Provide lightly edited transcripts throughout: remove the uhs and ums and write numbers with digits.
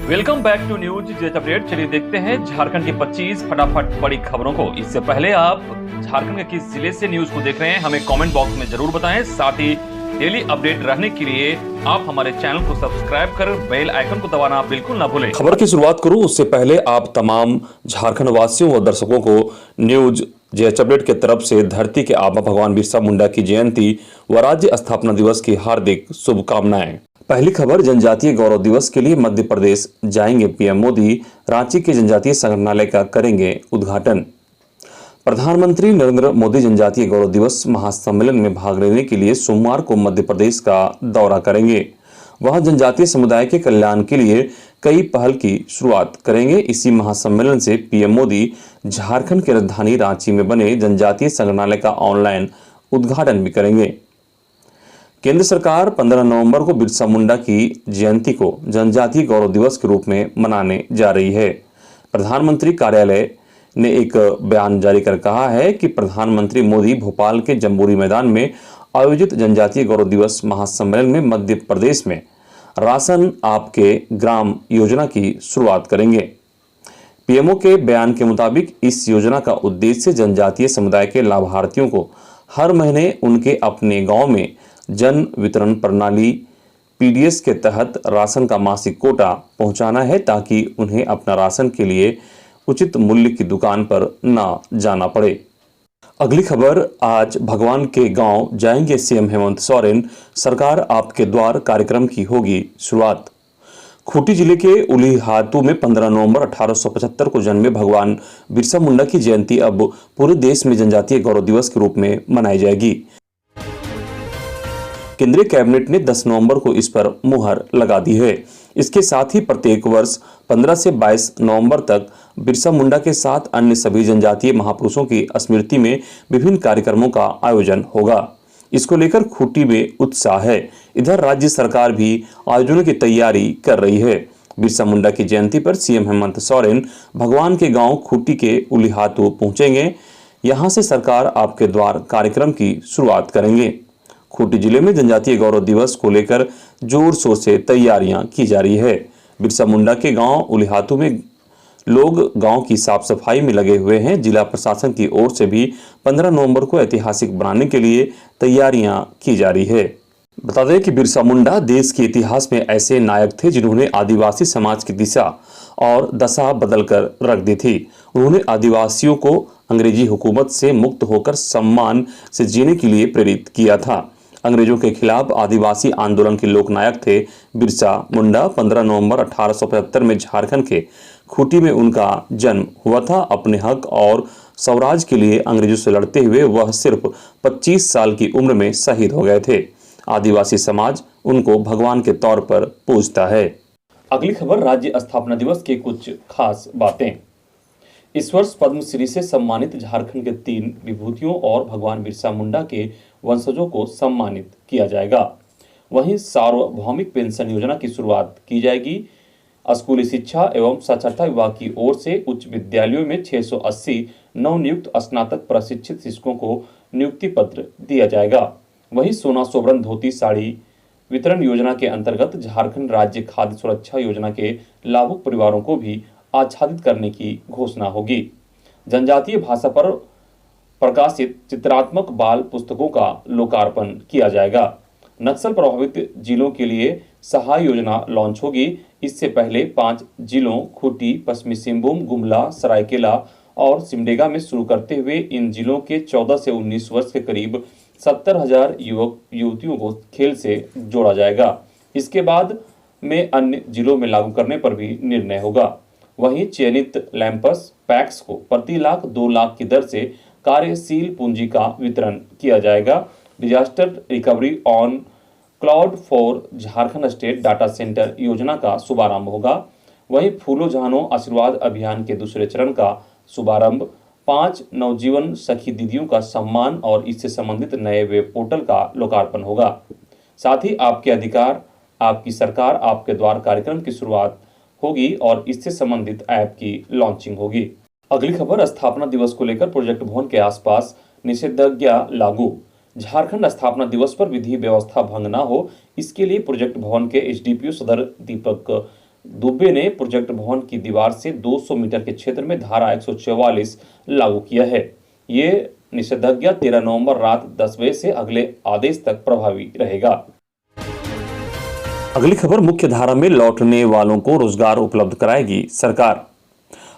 Welcome back to news jet update. चलिए देखते हैं झारखंड की 25 फटाफट बड़ी खबरों को। इससे पहले आप झारखंड के किस जिले से न्यूज को देख रहे हैं हमें कमेंट बॉक्स में जरूर बताएं। साथ ही डेली अपडेट रहने के लिए आप हमारे चैनल को सब्सक्राइब कर बेल आइकन को दबाना बिल्कुल ना भूलें। खबर की शुरुआत करूं उससे पहले आप तमाम झारखंड वासियों व दर्शकों को न्यूज जेएच अपडेट की तरफ से धरती के आबा भगवान बिरसा मुंडा की जयंती व राज्य स्थापना दिवस की हार्दिक शुभकामनाएं। पहली खबर, जनजातीय गौरव दिवस के लिए मध्य प्रदेश जाएंगे पीएम मोदी, रांची के जनजातीय संग्रहालय का करेंगे उद्घाटन। प्रधानमंत्री नरेंद्र मोदी जनजातीय गौरव दिवस महासम्मेलन में भाग लेने के लिए सोमवार को मध्य प्रदेश का दौरा करेंगे। वहां जनजातीय समुदाय के कल्याण के लिए कई पहल की शुरुआत करेंगे। इसी महासम्मेलन से पीएम मोदी झारखंड की राजधानी रांची में बने जनजातीय संग्रहालय का ऑनलाइन उद्घाटन भी करेंगे। केंद्र सरकार 15 नवंबर को बिरसा मुंडा की जयंती को जनजातीय गौरव दिवस के रूप में मनाने जा रही है। प्रधानमंत्री कार्यालय ने एक बयान जारी कर कहा है कि प्रधानमंत्री मोदी भोपाल के जम्बूरी मैदान में आयोजित जनजातीय गौरव दिवस महासम्मेलन में मध्य प्रदेश में राशन आपके ग्राम योजना की शुरुआत करेंगे। पीएमओ के बयान के मुताबिक इस योजना का उद्देश्य जनजातीय समुदाय के लाभार्थियों को हर महीने उनके अपने गांव में जन वितरण प्रणाली पीडीएस के तहत राशन का मासिक कोटा पहुंचाना है, ताकि उन्हें अपना राशन के लिए उचित मूल्य की दुकान पर न जाना पड़े। अगली खबर, आज भगवान के गांव जाएंगे सीएम हेमंत सोरेन, सरकार आपके द्वार कार्यक्रम की होगी शुरुआत। खूंटी जिले के उलीहातू में 15 नवंबर 1875 को जन्मे भगवान बिरसा मुंडा की जयंती अब पूरे देश में जनजातीय गौरव दिवस के रूप में मनाई जाएगी। केंद्रीय कैबिनेट ने 10 नवंबर को इस पर मुहर लगा दी है। इसके साथ ही प्रत्येक वर्ष 15 से 22 नवंबर तक बिरसा मुंडा के साथ अन्य सभी जनजातीय महापुरुषों की स्मृति में विभिन्न कार्यक्रमों का आयोजन होगा। इसको लेकर खूंटी में उत्साह है। इधर राज्य सरकार भी आयोजनों की तैयारी कर रही है। बिरसा मुंडा की जयंती पर सीएम हेमंत सोरेन भगवान के गांव खूंटी के उलीहातू पहुंचेंगे। यहां से सरकार आपके द्वार कार्यक्रम की शुरुआत करेंगे। खूंटी जिले में जनजातीय गौरव दिवस को लेकर जोर शोर से तैयारियां की जा रही है। बिरसा मुंडा के गांव उलीहातू में लोग गांव की साफ सफाई में लगे हुए हैं। जिला प्रशासन की ओर से भी 15 नवंबर को ऐतिहासिक बनाने के लिए तैयारियां की जा रही है। बता दें कि बिरसा मुंडा देश के इतिहास में ऐसे नायक थे जिन्होंने आदिवासी समाज की दिशा और दशा बदलकर रख दी थी। उन्होंने आदिवासियों को अंग्रेजी हुकूमत से मुक्त होकर सम्मान से जीने के लिए प्रेरित किया था। अंग्रेजों के खिलाफ आदिवासी आंदोलन के लोकनायक थे बिरसा मुंडा। 15 नवंबर 1875 में झारखंड के खूंटी में उनका जन्म हुआ था। अपने हक और स्वराज के लिए अंग्रेजों से लड़ते हुए वह सिर्फ 25 साल की उम्र में शहीद हो गए थे। आदिवासी समाज उनको भगवान के तौर पर पूजता है। अगली खबर, राज्य स्थापना दिवस की कुछ खास बातें। इस वर्ष पद्मश्री से सम्मानित झारखंड के 3 विभूतियों और भगवान बिरसा मुंडा के वंशजों को सम्मानित किया जाएगा। वहीं सार्वभौमिक पेंशन योजना की शुरुआत की जाएगी। स्कूली शिक्षा एवं साक्षरता विभाग की ओर से उच्च विद्यालयों में 680 नवनियुक्त स्नातक प्रशिक्षित शिक्षकों को नियुक्ति पत्र दिया जाएगा। वहीं सोना सोबरन धोती साड़ी वितरण योजना के अंतर्गत झारखंड राज्य खाद्य सुरक्षा योजना के लाभुक परिवारों को भी आच्छादित करने की घोषणा होगी। जनजातीय भाषा पर प्रकाशित चित्रात्मक बाल पुस्तकों का लोकार्पण किया जाएगा। नक्सल प्रभावित जिलों के लिए सहाय योजना लॉन्च होगी। इससे पहले 5 जिलों खूंटी, पश्चिमी सिंहभूम, गुमला, सरायकेला और सिमडेगा में शुरू करते हुए इन जिलों के 14 से 19 वर्ष के करीब 70,000 युवक युवतियों को खेल से जोड़ा जाएगा। इसके बाद में अन्य जिलों में लागू करने पर भी निर्णय होगा। वहीं चयनित लैंपस पैक्स को प्रति लाख 2 लाख की दर से कार्यशील पूंजी का वितरण किया जाएगा। Disaster recovery on cloud for Jharkhand state data centre योजना का शुभारंभ होगा। वहीं फूलो जहानो आशीर्वाद अभियान के दूसरे चरण का शुभारंभ, 5 नवजीवन सखी दीदियों का सम्मान और इससे संबंधित नए वेब पोर्टल का लोकार्पण होगा। साथ ही आपके अधिकार आपकी सरकार आपके द्वार कार्यक्रम की शुरुआत होगी और इससे संबंधित ऐप की लॉन्चिंग होगी। अगली खबर, स्थापना दिवस को लेकर प्रोजेक्ट भवन के आसपास निषेधाज्ञा लागू। झारखंड स्थापना दिवस पर विधि व्यवस्था भंग न हो, इसके लिए प्रोजेक्ट भवन के एसडीपीओ सदर दीपक दुबे ने प्रोजेक्ट भवन की दीवार से 200 मीटर के क्षेत्र में धारा 144 लागू किया है। ये निषेधाज्ञा 13 नवंबर रात 10 बजे से अगले आदेश तक प्रभावी रहेगा। अगली खबर, मुख्य धारा में लौटने वालों को रोजगार उपलब्ध कराएगी सरकार।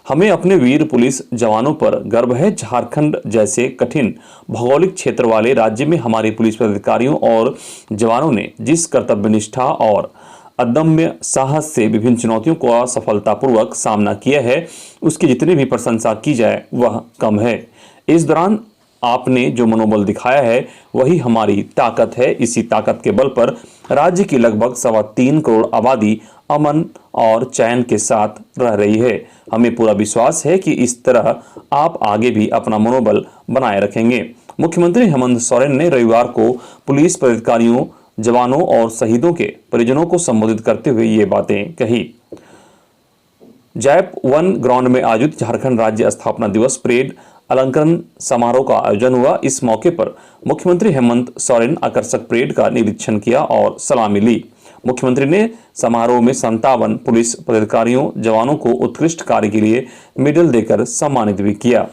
हमें अपने वीर पुलिस जवानों पर गर्व है। झारखंड जैसे कठिन भौगोलिक क्षेत्र वाले राज्य में हमारे पुलिस पदाधिकारियों और जवानों ने जिस कर्तव्यनिष्ठा और अदम्य साहस से विभिन्न चुनौतियों का सफलतापूर्वक सामना किया है, उसकी जितनी भी प्रशंसा की जाए वह कम है। इस दौरान आपने जो मनोबल दिखाया है वही हमारी ताकत है। इसी ताकत के बल पर राज्य की लगभग 3.25 करोड़ आबादी अमन और चैन के साथ रह रही है। हमें पूरा विश्वास है कि इस तरह आप आगे भी अपना मनोबल बनाए रखेंगे। मुख्यमंत्री हेमंत सोरेन ने रविवार को पुलिस पदाधिकारियों, जवानों और शहीदों के परिजनों को संबोधित करते हुए ये बातें कही। जैप 1 ग्राउंड में आयोजित झारखंड राज्य स्थापना दिवस परेड अलंकरण समारोह का आयोजन हुआ। इस मौके पर मुख्यमंत्री हेमंत सोरेन आकर्षक परेड का निरीक्षण किया और सलामी ली। मुख्यमंत्री ने समारोह में 57 पुलिस पदाधिकारियों, जवानों को उत्कृष्ट कार्य के लिए मेडल देकर सम्मानित भी किया।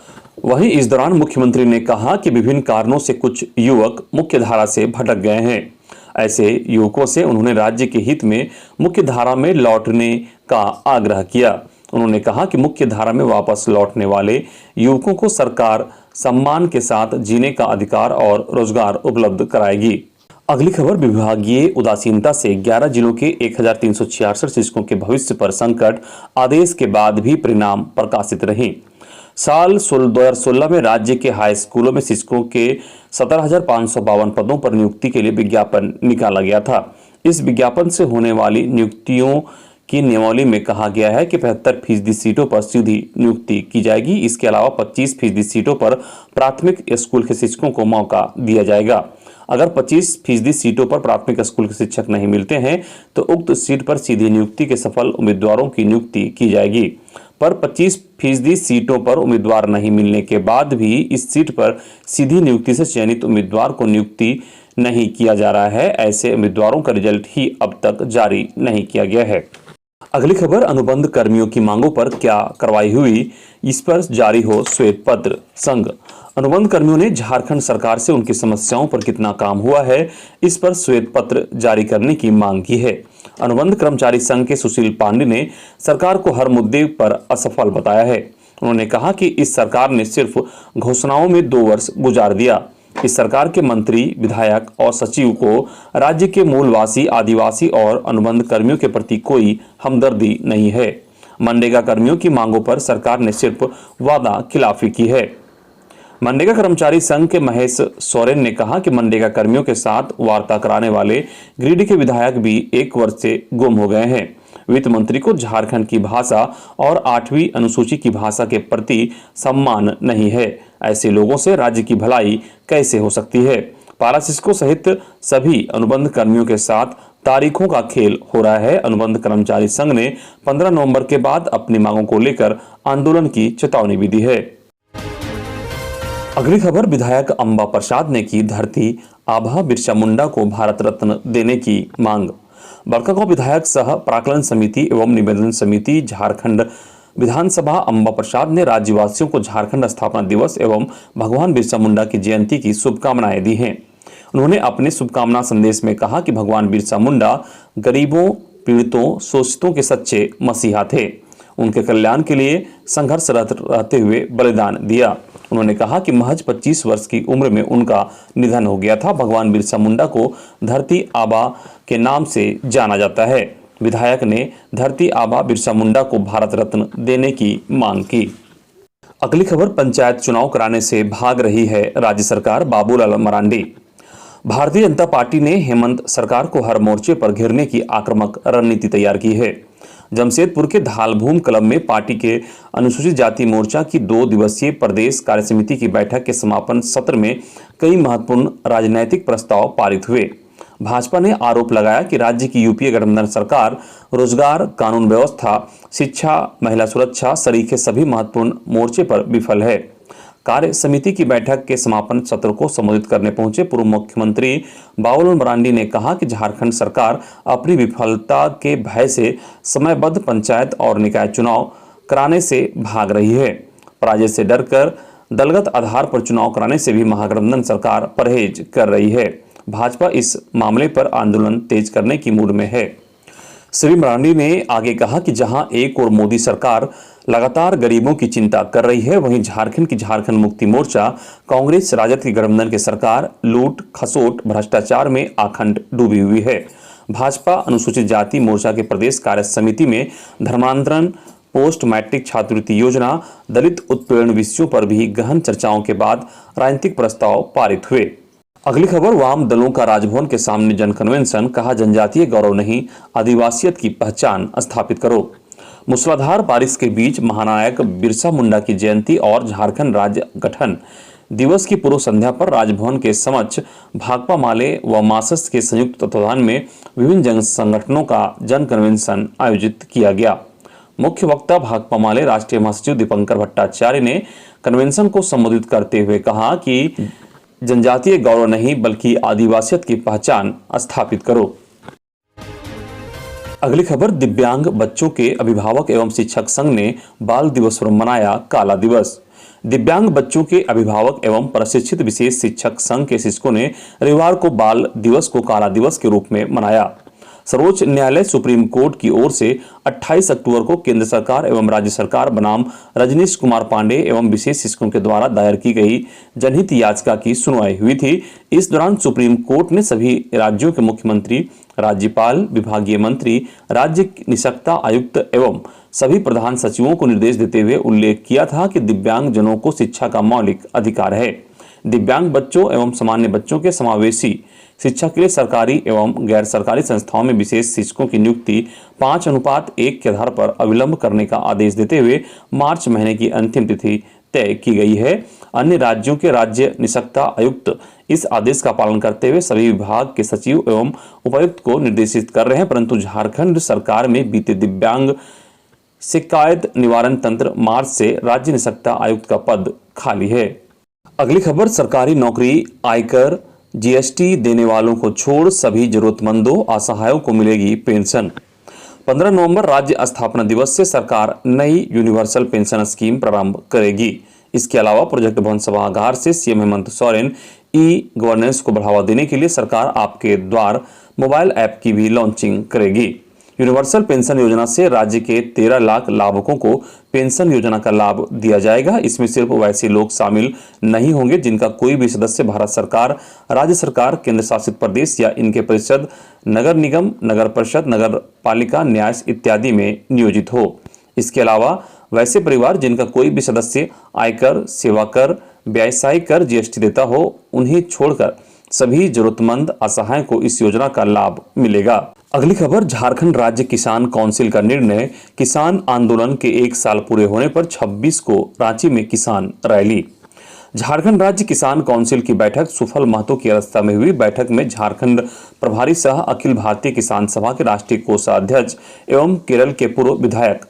वहीं इस दौरान मुख्यमंत्री ने कहा कि विभिन्न कारणों से कुछ युवक मुख्य धारा से भटक गए हैं। ऐसे युवकों से उन्होंने राज्य के हित में मुख्य धारा में लौटने का आग्रह किया। उन्होंने कहा कि मुख्य धारा में वापस लौटने वाले युवकों को सरकार सम्मान के साथ जीने का अधिकार और रोजगार उपलब्ध कराएगी। अगली खबर, विभागीय उदासीनता से 11 जिलों के 1366 शिक्षकों के भविष्य पर संकट, आदेश के बाद भी परिणाम प्रकाशित रहे। साल 2016 में राज्य के हाई स्कूलों में शिक्षकों के 17,552 पदों पर नियुक्ति के लिए विज्ञापन निकाला गया था। इस विज्ञापन से होने वाली नियुक्तियों की नियमावली में कहा गया है कि 75% सीटों पर सीधी नियुक्ति की जाएगी। इसके अलावा 25% सीटों पर प्राथमिक स्कूल के शिक्षकों को मौका दिया जाएगा। अगर 25% सीटों पर प्राथमिक स्कूल के शिक्षक नहीं मिलते हैं तो उक्त सीट पर सीधी नियुक्ति के सफल उम्मीदवारों की नियुक्ति की जाएगी। पर 25% सीटों पर उम्मीदवार नहीं मिलने के बाद भी इस सीट पर सीधी नियुक्ति से चयनित उम्मीदवार को नियुक्ति नहीं किया जा रहा है। ऐसे उम्मीदवारों का रिजल्ट ही अब तक जारी नहीं किया गया है। अगली खबर, अनुबंध कर्मियों की मांगों पर क्या कार्रवाई हुई, इस पर जारी हो श्वेत पत्र। संघ अनुबंध कर्मियों ने झारखंड सरकार से उनकी समस्याओं पर कितना काम हुआ है, इस पर श्वेत पत्र जारी करने की मांग की है। अनुबंध कर्मचारी संघ के सुशील पांडे ने सरकार को हर मुद्दे पर असफल बताया है। उन्होंने कहा कि इस सरकार ने सिर्फ घोषणाओं में 2 वर्ष गुजार दिया। इस सरकार के मंत्री, विधायक और सचिव को राज्य के मूलवासी, आदिवासी और अनुबंध कर्मियों के प्रति कोई हमदर्दी नहीं है। मनरेगा कर्मियों की मांगों पर सरकार ने सिर्फ वादा खिलाफी की है। मनरेगा कर्मचारी संघ के महेश सोरेन ने कहा कि मनरेगा कर्मियों के साथ वार्ता कराने वाले गिरिडीह के विधायक भी 1 वर्ष से गुम हो गए हैं। वित्त मंत्री को झारखंड की भाषा और 8वीं अनुसूची की भाषा के प्रति सम्मान नहीं है। ऐसे लोगों से राज्य की भलाई कैसे हो सकती है। पारा शिक्षकों सहित सभी अनुबंध कर्मियों के साथ तारीखों का खेल हो रहा है। अनुबंध कर्मचारी संघ ने 15 नवंबर के बाद अपनी मांगों को लेकर आंदोलन की चेतावनी भी दी है। अगली खबर, विधायक अंबा प्रसाद ने की धरती आभा बिरसा मुंडा को भारत रत्न देने की मांग। बड़कागांव विधायक सह प्राक्कलन समिति एवं निवेदन समिति झारखंड विधानसभा अंबा प्रसाद ने राज्यवासियों को झारखंड स्थापना दिवस एवं भगवान बिरसा मुंडा की जयंती की शुभकामनाएं दी हैं। उन्होंने अपने शुभकामना संदेश में कहा कि भगवान बिरसा मुंडा गरीबों, पीड़ितों, शोषितों के सच्चे मसीहा थे। उनके कल्याण के लिए संघर्षरत रहते हुए बलिदान दिया। उन्होंने कहा कि महज 25 वर्ष की उम्र में उनका निधन हो गया था। भगवान बिरसा मुंडा को धरती आबा के नाम से जाना जाता है। विधायक ने धरती आबा बिरसा मुंडा को भारत रत्न देने की मांग की। अगली खबर, पंचायत चुनाव कराने से भाग रही है राज्य सरकार, बाबूलाल मरांडी। भारतीय जनता पार्टी ने हेमंत सरकार को हर मोर्चे पर घेरने की आक्रामक रणनीति तैयार की है। जमशेदपुर के धालभूम क्लब में पार्टी के अनुसूचित जाति मोर्चा की 2 दिवसीय प्रदेश कार्यसमिति की बैठक के समापन सत्र में कई महत्वपूर्ण राजनीतिक प्रस्ताव पारित हुए। भाजपा ने आरोप लगाया कि राज्य की यूपीए गठबंधन सरकार रोजगार, कानून व्यवस्था, शिक्षा, महिला सुरक्षा सरीखे सभी महत्वपूर्ण मोर्चे पर विफल है। कार्य समिति की बैठक के समापन सत्र को संबोधित करने पहुंचे पूर्व मुख्यमंत्री बाबूलाल मरांडी ने कहा कि झारखंड सरकार अपनी विफलता के भय से समयबद्ध पंचायत और निकाय चुनाव कराने से भाग रही है। पराजय से डरकर दलगत आधार पर चुनाव कराने से भी महागठबंधन सरकार परहेज कर रही है। भाजपा इस मामले पर आंदोलन तेज करने की मूड में है। श्री मरांडी ने आगे कहा कि जहां एक और मोदी सरकार लगातार गरीबों की चिंता कर रही है, वहीं झारखंड की झारखंड मुक्ति मोर्चा कांग्रेस राजद की गठबंधन की सरकार लूट खसोट भ्रष्टाचार में आखंड डूबी हुई है। भाजपा अनुसूचित जाति मोर्चा के प्रदेश कार्य समिति में धर्मांतरण, पोस्ट मैट्रिक छात्रवृत्ति योजना, दलित उत्पीड़न विषयों पर भी गहन चर्चाओं के बाद राजनीतिक प्रस्ताव पारित हुए। अगली खबर, वाम दलों का राजभवन के सामने जन कन्वेंशन, कहा जनजातीय गौरव नहीं, आदिवासियत की पहचान स्थापित करो। मूसलाधार बारिश के बीच महानायक बिरसा मुंडा की जयंती और झारखंड राज्य गठन दिवस की पूर्व संध्या पर राजभवन के समक्ष भाकपा माले व मार्क्सिस्ट के संयुक्त तत्वाधान में विभिन्न जन संगठनों का जन कन्वेंशन आयोजित किया गया। मुख्य वक्ता भाकपा माले राष्ट्रीय महासचिव दीपंकर भट्टाचार्य ने कन्वेंशन को संबोधित करते हुए कहा कि जनजातीय गौरव नहीं बल्कि आदिवासियत की पहचान स्थापित करो। अगली खबर, दिव्यांग बच्चों के अभिभावक एवं शिक्षक संघ ने बाल दिवस पर मनाया काला दिवस। दिव्यांग बच्चों के अभिभावक एवं प्रशिक्षित विशेष शिक्षक संघ के शिक्षकों ने रविवार को बाल दिवस को काला दिवस के रूप में मनाया। सर्वोच्च न्यायालय सुप्रीम कोर्ट की ओर से 28 अक्टूबर को केंद्र सरकार एवं राज्य सरकार बनाम रजनीश कुमार पांडे एवं विशेष शिक्षकों के द्वारा दायर की गई जनहित याचिका की सुनवाई हुई थी। इस दौरान सुप्रीम कोर्ट ने सभी राज्यों के मुख्यमंत्री, राज्यपाल, विभागीय मंत्री, राज्य निशक्ता आयुक्त एवं सभी प्रधान सचिवों को निर्देश देते हुए उल्लेख किया था कि दिव्यांग जनों को शिक्षा का मौलिक अधिकार है। दिव्यांग बच्चों एवं सामान्य बच्चों के समावेशी शिक्षा के लिए सरकारी एवं गैर सरकारी संस्थाओं में विशेष शिक्षकों की नियुक्ति 5:1 के आधार पर अविलंब करने का आदेश देते हुए मार्च महीने की अंतिम तिथि तय की गई है। अन्य राज्यों के राज्य निशक्ता आयुक्त इस आदेश का पालन करते हुए सभी विभाग के सचिव एवं उपायुक्त को निर्देशित कर रहे हैं, परंतु झारखंड सरकार में बीते दिव्यांग शिकायत निवारण तंत्र मार्च से राज्य निशक्ता आयुक्त का पद खाली है। अगली खबर, सरकारी नौकरी, आयकर, जीएसटी देने वालों को छोड़ सभी जरूरतमंदों, असहायों को मिलेगी पेंशन। 15 नवंबर राज्य स्थापना दिवस से सरकार नई यूनिवर्सल पेंशन स्कीम प्रारंभ करेगी। इसके अलावा प्रोजेक्ट भवन सभागार से CM Hemant Soren e governance को बढ़ावा देने के लिए सरकार आपके द्वार मोबाइल ऐप की भी लॉन्चिंग करेगी। यूनिवर्सल पेंशन योजना से राज्य के 13 लाख लाभुकों को पेंशन योजना का लाभ दिया जाएगा। इसमें सिर्फ वैसे लोग शामिल नहीं होंगे जिनका कोई भी सदस्य भारत सरकार, राज्य सरकार, केंद्र शासित प्रदेश या इनके परिषद, नगर निगम, नगर परिषद, नगर पालिका, न्यास इत्यादि में नियोजित हो। इसके अलावा वैसे परिवार जिनका कोई भी सदस्य आयकर, सेवा कर, व्यवसाय कर, जीएसटी देता हो, उन्हें छोड़कर सभी जरूरतमंद असहाय को इस योजना का लाभ मिलेगा। अगली खबर, झारखंड राज्य किसान काउंसिल का निर्णय, किसान आंदोलन के 1 साल पूरे होने पर 26 को रांची में किसान रैली। झारखंड राज्य किसान काउंसिल की बैठक सुफल महतो की अध्यक्षता में हुई। बैठक में झारखंड प्रभारी सह अखिल भारतीय किसान सभा के राष्ट्रीय कोषाध्यक्ष एवं केरल के पूर्व विधायक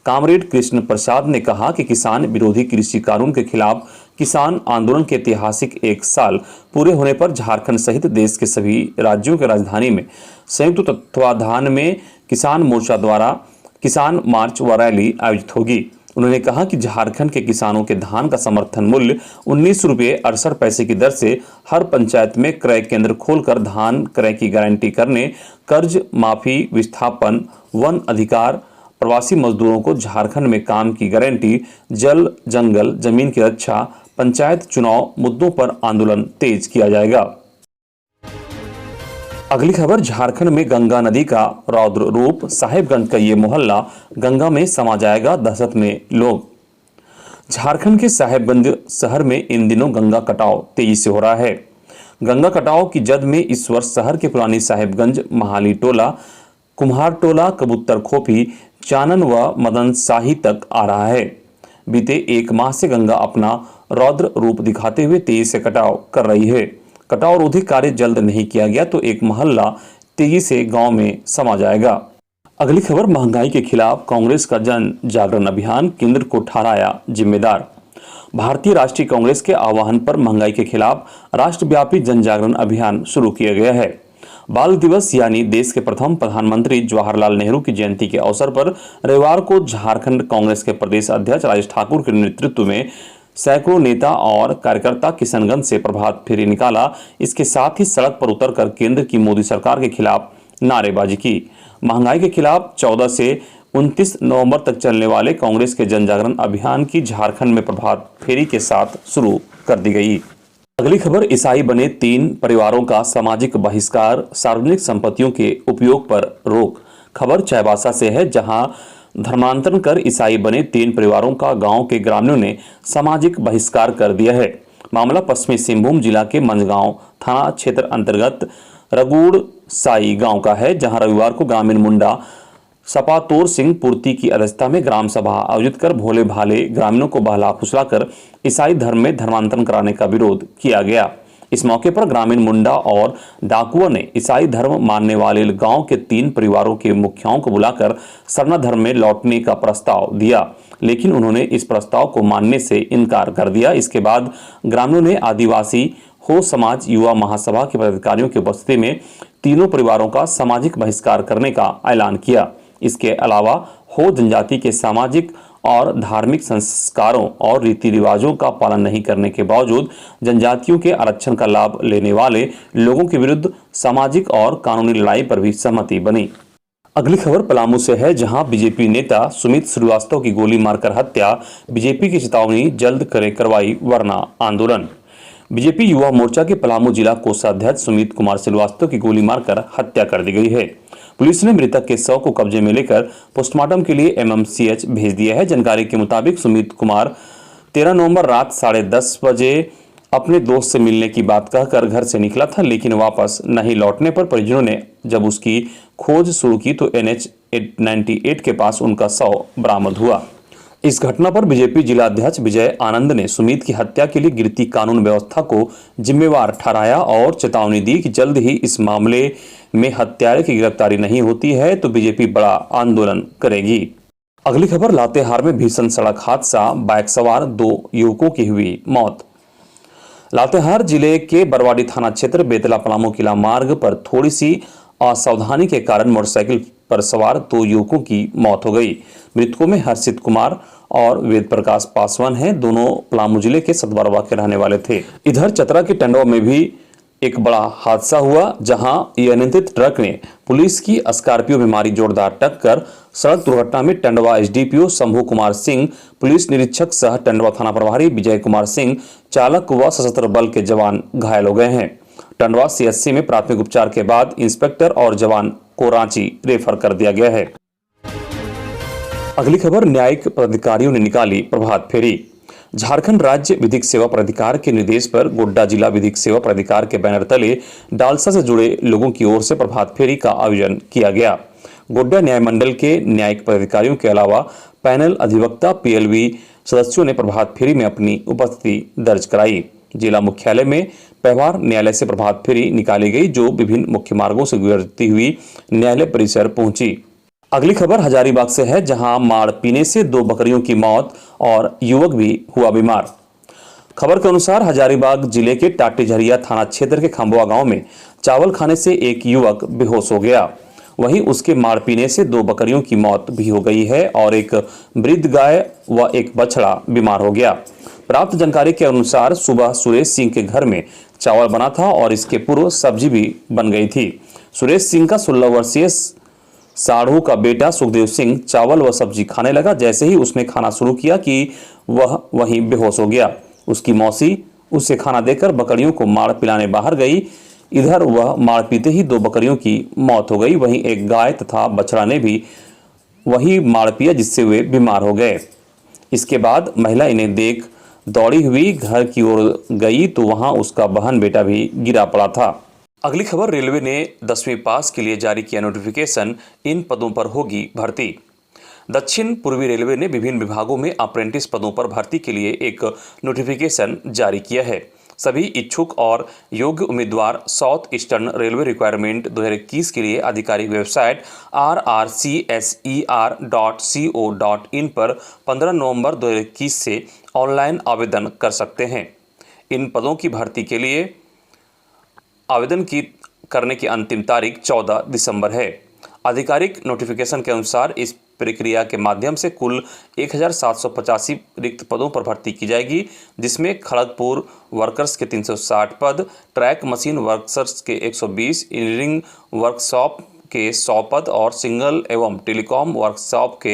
कामरेड कृष्ण प्रसाद ने कहा कि किसान विरोधी कृषि कानून के खिलाफ किसान आंदोलन के ऐतिहासिक 1 साल पूरे होने पर झारखंड सहित देश के सभी राज्यों के राजधानी में संयुक्त तत्वाधान में किसान मोर्चा द्वारा किसान मार्च व रैली आयोजित होगी। उन्होंने कहा कि झारखंड के किसानों के धान का समर्थन मूल्य 19 रुपये 68 पैसे की दर से हर पंचायत में क्रय केंद्र खोलकर धान क्रय की गारंटी करने, कर्ज माफी, विस्थापन, वन अधिकार, प्रवासी मजदूरों को झारखंड में काम की गारंटी, जल जंगल जमीन की रक्षा, पंचायत चुनाव मुद्दों पर आंदोलन तेज किया जाएगा। अगली खबर, झारखंड में गंगा नदी का रौद्र रूप, साहेबगंज का ये मोहल्ला गंगा में समा जाएगा, दहशत में लोग। झारखंड के साहेबगंज शहर में इन दिनों गंगा कटाव तेजी से हो रहा है। गंगा कटाव की जद में इस वर्ष शहर के पुरानी साहेबगंज, महाली टोला, कुम्हार टोला, कबूतर खोपी, चानन व मदन शाही तक आ रहा है। बीते 1 माह से गंगा अपना रौद्र रूप दिखाते हुए तेजी से कटाव कर रही है। कटाव रोधी कार्य जल्द नहीं किया गया तो एक मोहल्ला तेजी से गांव में समा जाएगा। अगली खबर, महंगाई के खिलाफ कांग्रेस का जन जागरण अभियान, केंद्र को ठहराया जिम्मेदार। भारतीय राष्ट्रीय कांग्रेस के आह्वान पर महंगाई के खिलाफ राष्ट्रव्यापी जन जागरण अभियान शुरू किया गया है। बाल दिवस यानी देश के प्रथम प्रधानमंत्री जवाहरलाल नेहरू की जयंती के अवसर पर रविवार को झारखंड कांग्रेस के प्रदेश अध्यक्ष राजेश ठाकुर के नेतृत्व में सैकड़ों नेता और कार्यकर्ता किशनगंज से प्रभात फेरी निकाला। इसके साथ ही सड़क पर उतरकर केंद्र की मोदी सरकार के खिलाफ नारेबाजी की। महंगाई के खिलाफ 14 से 29 नवंबर तक चलने वाले कांग्रेस के जन जागरण अभियान की झारखंड में प्रभात फेरी के साथ शुरू कर दी गई। अगली खबर, ईसाई बने 3 परिवारों का सामाजिक बहिष्कार, सार्वजनिक संपत्तियों के उपयोग पर रोक। खबर चाईबासा से है, जहां धर्मांतरण कर ईसाई बने 3 परिवारों का गांव के ग्रामीणों ने सामाजिक बहिष्कार कर दिया है। मामला पश्चिमी सिंहभूम जिला के मंझगांव थाना क्षेत्र अंतर्गत रगुड़ साई गांव का है, जहां रविवार को ग्रामीण मुंडा सपातोर सिंह पूर्ति की अध्यक्षता में ग्राम सभा आयोजित कर भोले भाले ग्रामीणों को बहला फुसलाकर ईसाई धर्म में धर्मांतरण कराने का विरोध किया गया। इस मौके पर ग्रामीण मुंडा और डाकुओं ने ईसाई धर्म मानने वाले गांव के 3 परिवारों के मुखियाओं को बुलाकर सरना धर्म में लौटने का प्रस्ताव दिया, लेकिन उन्होंने इस प्रस्ताव को मानने से इनकार कर दिया। इसके बाद ग्रामीणों ने आदिवासी हो समाज युवा महासभा के पदाधिकारियों की उपस्थिति में तीनों परिवारों का सामाजिक बहिष्कार करने का ऐलान किया। इसके अलावा हो जनजाति के सामाजिक और धार्मिक संस्कारों और रीति रिवाजों का पालन नहीं करने के बावजूद जनजातियों के आरक्षण का लाभ लेने वाले लोगों के विरुद्ध सामाजिक और कानूनी लड़ाई पर भी सहमति बनी। अगली खबर पलामू से है, जहां बीजेपी नेता सुमित श्रीवास्तव की गोली मारकर हत्या। बीजेपी की चेतावनी, जल्द करें कार्रवाई वरना आंदोलन। बीजेपी युवा मोर्चा के पलामू जिला कोषाध्यक्ष सुमित कुमार श्रीवास्तव की गोली मारकर हत्या कर दी गई है। पुलिस ने मृतक के शव को कब्जे में लेकर पोस्टमार्टम के लिए एमएमसीएच भेज दिया है। जानकारी के मुताबिक सुमित कुमार 13 नवंबर रात 10:30 बजे अपने दोस्त से मिलने की बात कहकर घर से निकला था, लेकिन वापस नहीं लौटने पर परिजनों ने जब उसकी खोज शुरू की तो NH 98 के पास उनका शव बरामद हुआ। इस घटना पर बीजेपी जिला अध्यक्ष विजय आनंद ने सुमित की हत्या के लिए गिरती कानून व्यवस्था को जिम्मेवार ठहराया और चेतावनी दी कि जल्द ही इस मामले में हत्यारे की गिरफ्तारी नहीं होती है तो बीजेपी बड़ा आंदोलन करेगी। अगली खबर, लातेहार में भीषण सड़क हादसा, बाइक सवार 2 युवकों की हुई मौत। लातेहार जिले के बरवाडी थाना क्षेत्र बेतला पलामू किला मार्ग पर थोड़ी सी असावधानी के कारण मोटरसाइकिल पर सवार 2 युवकों की मौत हो गई। मृतकों में हर्षित कुमार और वेद प्रकाश पासवान हैं। दोनों पलामू जिले के सतबरवा के रहने वाले थे। इधर चतरा के टंडवा में भी एक बड़ा हादसा हुआ, जहां अनियंत्रित ट्रक ने पुलिस की स्कॉर्पियो में मारी जोरदार टक्कर। सड़क दुर्घटना में टंडवा एसडीपीओ शंभू कुमार सिंह, पुलिस निरीक्षक सह टंडवा थाना प्रभारी विजय कुमार सिंह, चालक व सशस्त्र बल के जवान घायल हो गए हैं। टंडवा सीएचसी में प्राथमिक उपचार के बाद इंस्पेक्टर और जवान को रांची रेफर कर दिया गया है। अगली खबर, न्यायिक पदाधिकारियों ने निकाली प्रभात फेरी। झारखंड राज्य विधिक सेवा प्राधिकार के निर्देश पर गोड्डा जिला विधिक सेवा प्राधिकार के बैनर तले डालसा से जुड़े लोगों की ओर से प्रभात फेरी का आयोजन किया गया। गोड्डा न्याय मंडल के न्यायिक पदाधिकारियों के अलावा पैनल अधिवक्ता PLV सदस्यों ने प्रभात फेरी में अपनी उपस्थिति दर्ज कराई। जिला मुख्यालय में व्यवहार न्यायालय से प्रभात फेरी निकाली गई, जो विभिन्न मुख्य मार्गों से गुजरती हुई न्यायालय परिसर पहुंची। अगली खबर हजारीबाग से है, जहां माड़ पीने से 2 बकरियों की मौत और युवक भी हुआ बीमार। खबर के अनुसार हजारीबाग जिले के टाटीझरिया थाना क्षेत्र के खंबवा गांव में चावल खाने से एक युवक बेहोश हो गया। वहीं उसके माड़ पीने से 2 बकरियों की मौत भी हो गई है और एक वृद्ध गाय व एक बछड़ा बीमार हो गया। प्राप्त जानकारी के अनुसार सुबह सुरेश सिंह के घर में चावल बना था और इसके पूर्व सब्जी भी बन गई थी। सुरेश सिंह का 16 वर्षीय साढ़ू का बेटा सुखदेव सिंह चावल व सब्जी खाने लगा। जैसे ही उसने खाना शुरू किया कि वह वहीं बेहोश हो गया। उसकी मौसी उसे खाना देकर बकरियों को माड़ पिलाने बाहर गई। इधर वह माड़ पीते ही 2 बकरियों की मौत हो गई। वहीं एक गाय तथा बछड़ा ने भी वही माड़ पिया, जिससे वे बीमार हो गए। इसके बाद महिला इन्हें देख दौड़ी हुई घर की ओर गई तो वहां उसका बहन बेटा भी गिरा पड़ा था। अगली खबर, रेलवे ने 10वीं पास के लिए जारी किया नोटिफिकेशन, इन पदों पर होगी भर्ती। दक्षिण पूर्वी रेलवे ने विभिन्न विभागों में अप्रेंटिस पदों पर भर्ती के लिए एक नोटिफिकेशन जारी किया है। सभी इच्छुक और योग्य उम्मीदवार साउथ ईस्टर्न रेलवे रिक्वायरमेंट 2021 के लिए आधिकारिक वेबसाइट rrcser.co.in पर 15 नवंबर 2021 से ऑनलाइन आवेदन कर सकते हैं। इन पदों की भर्ती के लिए आवेदन करने की अंतिम तारीख 14 दिसंबर है। आधिकारिक नोटिफिकेशन के अनुसार इस प्रक्रिया के माध्यम से कुल 1785 रिक्त पदों पर भर्ती की जाएगी, जिसमें खड़गपुर वर्कर्स के 360 पद, ट्रैक मशीन वर्कर्स के 120, इंजीनियरिंग वर्कशॉप के 100 पद और सिग्नल एवं टेलीकॉम वर्कशॉप के